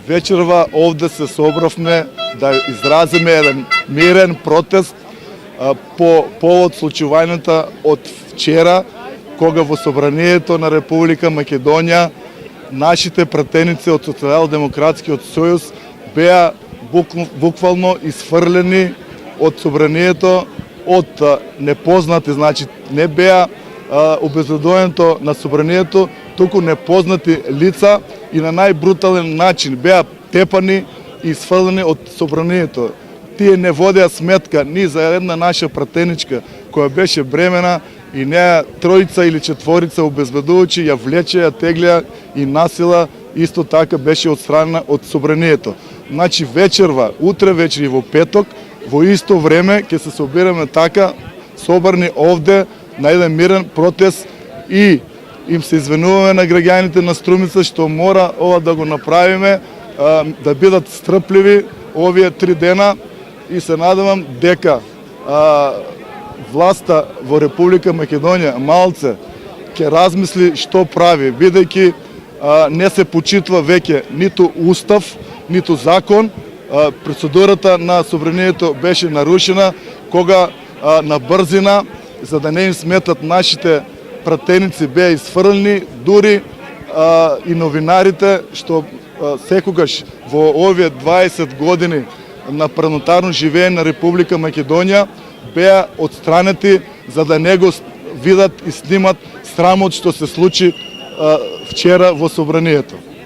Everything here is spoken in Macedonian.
вечерва овде се собравме да изразиме еден мирен протест по повод случувањата од вчера, кога во Собранието на Република Македонија нашите пратеници од Социјалдемократскиот сојуз беа буквално изфрлени од Собранието од непознати, значи не беа обезбедувањето на Собранието, туку непознати лица и на најбрутален начин беа тепани и изфрлени од Собранието. Тие не водеа сметка ни за една наша пратеничка која беше бремена и неа тројца или четворица обезбедувачи ја влече, ја теглеа и насила, исто така беше отстранена од Собранието. Значи вечерва, утре вечер и во петок, во исто време ќе се собираме така собрани овде на еден мирен протест и им се извинуваме на граѓаните на Струмица што мора ова да го направиме, да бидат стрпливи овие 3 дена и се надевам дека власта во Република Македонија малце ќе размисли што прави, бидејќи не се почитува веќе ниту устав, ниту закон. Процедурата на Собранието беше нарушена кога на брзина, за да не им сметат нашите пратеници, беа изфрлени, дури и новинарите што секогаш во овие 20 години на парламентарно живење на Република Македонија беа отстранети за да не го видат и снимат срамот што се случи вчера во Собранието.